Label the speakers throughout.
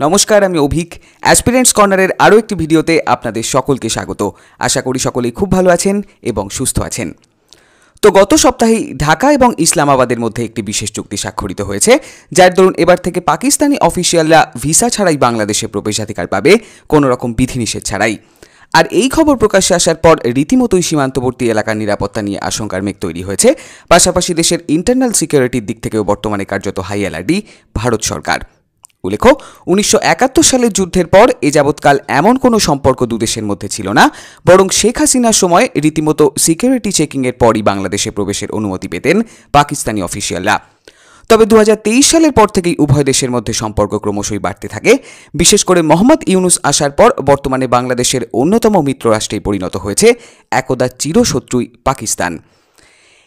Speaker 1: নমস্কার, আমি অভিক। অ্যাসপিরেন্টস কর্নারের আরও একটি ভিডিওতে আপনাদের সকলকে স্বাগত। আশা করি সকলেই খুব ভালো আছেন এবং সুস্থ আছেন। তো গত সপ্তাহেই ঢাকা এবং ইসলামাবাদের মধ্যে একটি বিশেষ চুক্তি স্বাক্ষরিত হয়েছে, যার দরুন এবার থেকে পাকিস্তানি অফিসিয়ালরা ভিসা ছাড়াই বাংলাদেশে প্রবেশাধিকার পাবে, কোনো রকম বিধিনিষেধ ছাড়াই। আর এই খবর প্রকাশ্যে আসার পর রীতিমতোই সীমান্তবর্তী এলাকার নিরাপত্তা নিয়ে আশঙ্কার মেঘ তৈরি হয়েছে। পাশাপাশি দেশের ইন্টারনাল সিকিউরিটির দিক থেকেও বর্তমানে কার্যত হাই অ্যালার্টই ভারত সরকার। উল্লেখ্য, 1971 সালের যুদ্ধের পর এ যাবৎকাল এমন কোনো সম্পর্ক দুদেশের মধ্যে ছিল না, বরং শেখ হাসিনার সময় রীতিমতো সিকিউরিটি চেকিংয়ের পরই বাংলাদেশে প্রবেশের অনুমতি পেতেন পাকিস্তানি অফিসিয়ালরা। তবে 2023 সালের পর থেকেই উভয় দেশের মধ্যে সম্পর্ক ক্রমশই বাড়তে থাকে। বিশেষ করে মোহাম্মদ ইউনুস আসার পর বর্তমানে বাংলাদেশের অন্যতম মিত্ররাষ্ট্রে পরিণত হয়েছে একদা চিরশত্রুই পাকিস্তান।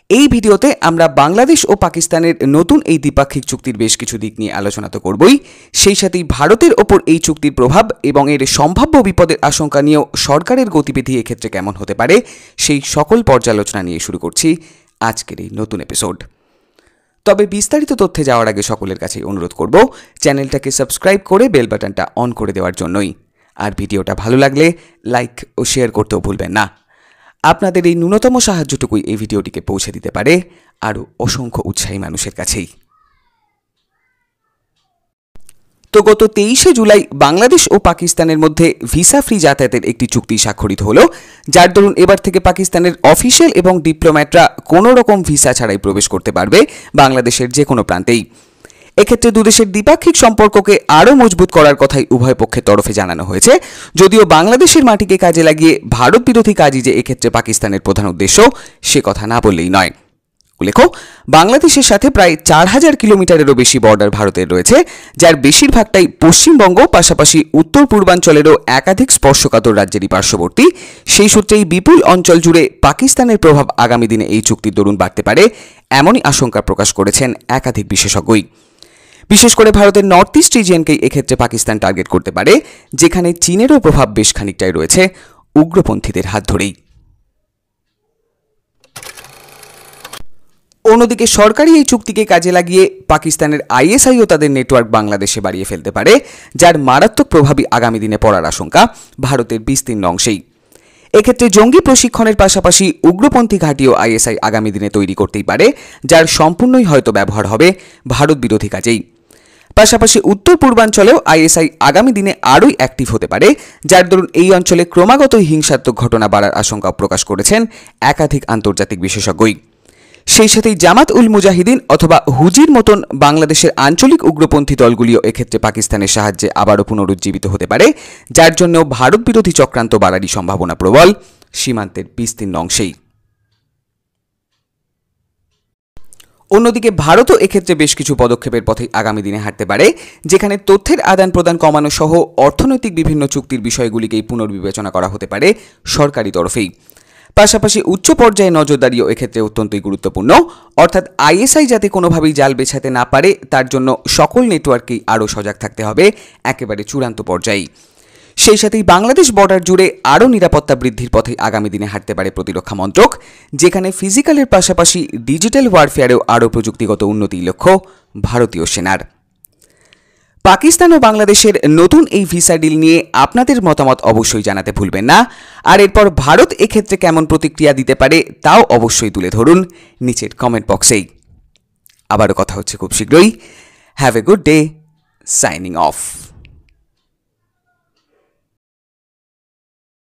Speaker 1: এই ভিডিওতে আমরা বাংলাদেশ ও পাকিস্তানের নতুন এই দ্বিপাক্ষিক চুক্তির বেশ কিছু দিক নিয়ে আলোচনা তো করবই, সেই সাথেই ভারতের ওপর এই চুক্তির প্রভাব এবং এর সম্ভাব্য বিপদের আশঙ্কা নিয়েও সরকারের গতিবিধি এক্ষেত্রে কেমন হতে পারে, সেই সকল পর্যালোচনা নিয়ে শুরু করছি আজকের এই নতুন এপিসোড। তবে বিস্তারিত তথ্যে যাওয়ার আগে সকলের কাছেই অনুরোধ করব চ্যানেলটাকে সাবস্ক্রাইব করে বেল বাটনটা অন করে দেওয়ার জন্যই। আর ভিডিওটা ভালো লাগলে লাইক ও শেয়ার করতেও ভুলবেন না। আপনাদের এই ন্যূনতম সাহায্যটুকুই এই ভিডিওটিকে পৌঁছে দিতে পারে আরও অসংখ্য উৎসাহী মানুষের কাছেই। তো গত 23শে জুলাই বাংলাদেশ ও পাকিস্তানের মধ্যে ভিসা ফ্রি যাতায়াতের একটি চুক্তি স্বাক্ষরিত হলো, যার দরুন এবার থেকে পাকিস্তানের অফিসিয়াল এবং ডিপ্লোম্যাটরা কোনো রকম ভিসা ছাড়াই প্রবেশ করতে পারবে বাংলাদেশের যে কোনো প্রান্তেই। এক্ষেত্রে দুদেশের দ্বিপাক্ষিক সম্পর্ককে আরও মজবুত করার কথাই উভয় পক্ষের তরফে জানানো হয়েছে, যদিও বাংলাদেশের মাটিকে কাজে লাগিয়ে ভারত বিরোধী কাজই যে এক্ষেত্রে পাকিস্তানের প্রধান উদ্দেশ্য, সে কথা না বললেই নয়। উল্লেখ্য, বাংলাদেশের সাথে প্রায় 4000 কিলোমিটারেরও বেশি বর্ডার ভারতের রয়েছে, যার বেশিরভাগটাই পশ্চিমবঙ্গ, পাশাপাশি উত্তর পূর্বাঞ্চলেরও একাধিক স্পর্শকাতর রাজ্যেরই পার্শ্ববর্তী। সেই সূত্রেই বিপুল অঞ্চল জুড়ে পাকিস্তানের প্রভাব আগামী দিনে এই চুক্তির দরুন বাড়তে পারে, এমনই আশঙ্কা প্রকাশ করেছেন একাধিক বিশেষজ্ঞই। বিশেষ করে ভারতের নর্থ ইস্ট রিজিয়নকেই এক্ষেত্রে পাকিস্তান টার্গেট করতে পারে, যেখানে চীনেরও প্রভাব বেশ খানিকটাই রয়েছে উগ্রপন্থীদের হাত ধরেই। অন্যদিকে সরকারি এই চুক্তিকে কাজে লাগিয়ে পাকিস্তানের আইএসআইও তাদের নেটওয়ার্ক বাংলাদেশে বাড়িয়ে ফেলতে পারে, যার মারাত্মক প্রভাবই আগামী দিনে পড়ার আশঙ্কা ভারতের বিস্তীর্ণ অংশেই। এক্ষেত্রে জঙ্গি প্রশিক্ষণের পাশাপাশি উগ্রপন্থী ঘাঁটিও আইএসআই আগামী দিনে তৈরি করতেই পারে, যার সম্পূর্ণই হয়তো ব্যবহার হবে ভারত বিরোধী কাজেই। পাশাপাশি উত্তর পূর্বাঞ্চলেও আইএসআই আগামী দিনে আরোই অ্যাক্টিভ হতে পারে, যার দরুন এই অঞ্চলে ক্রমাগতই হিংসাত্মক ঘটনা বাড়ার আশঙ্কা প্রকাশ করেছেন একাধিক আন্তর্জাতিক বিশেষজ্ঞই। সেই সাথেই জামাত উল মুজাহিদিন অথবা হুজির মতন বাংলাদেশের আঞ্চলিক উগ্রপন্থী দলগুলিও এক্ষেত্রে পাকিস্তানের সাহায্যে আবারও পুনরুজ্জীবিত হতে পারে, যার জন্য ভারত বিরোধী চক্রান্ত বাড়ারই সম্ভাবনা প্রবল সীমান্তের বিস্তীর্ণ অংশেই। অন্যদিকে ভারতও এক্ষেত্রে বেশ কিছু পদক্ষেপের পথে আগামী দিনে হাঁটতে পারে, যেখানে তথ্যের আদান প্রদান কমানো সহ অর্থনৈতিক বিভিন্ন চুক্তির বিষয়গুলিকেই পুনর্বিবেচনা করা হতে পারে সরকারি তরফেই। পাশাপাশি উচ্চ পর্যায়ে নজরদারিও এক্ষেত্রে অত্যন্তই গুরুত্বপূর্ণ, অর্থাৎ আইএসআই যাতে কোনোভাবেই জাল বেছাতে না পারে, তার জন্য সকল নেটওয়ার্ককেই আরও সজাগ থাকতে হবে একেবারে চূড়ান্ত পর্যায়েই। সেই সাথেই বাংলাদেশ বর্ডার জুড়ে আরও নিরাপত্তা বৃদ্ধির পথে আগামী দিনে হাঁটতে পারে প্রতিরক্ষা মন্ত্রক, যেখানে ফিজিক্যালের পাশাপাশি ডিজিটাল ওয়ারফেয়ারেও আরও প্রযুক্তিগত উন্নতির লক্ষ্য ভারতীয় সেনার। পাকিস্তান ও বাংলাদেশের নতুন এই ভিসা ডিল নিয়ে আপনাদের মতামত অবশ্যই জানাতে ভুলবেন না। আর এরপর ভারত এক্ষেত্রে কেমন প্রতিক্রিয়া দিতে পারে তাও অবশ্যই তুলে ধরুন নিচের কমেন্ট বক্সেই। আবারও কথা হচ্ছে খুব শীঘ্রই। Have a good day. Signing off.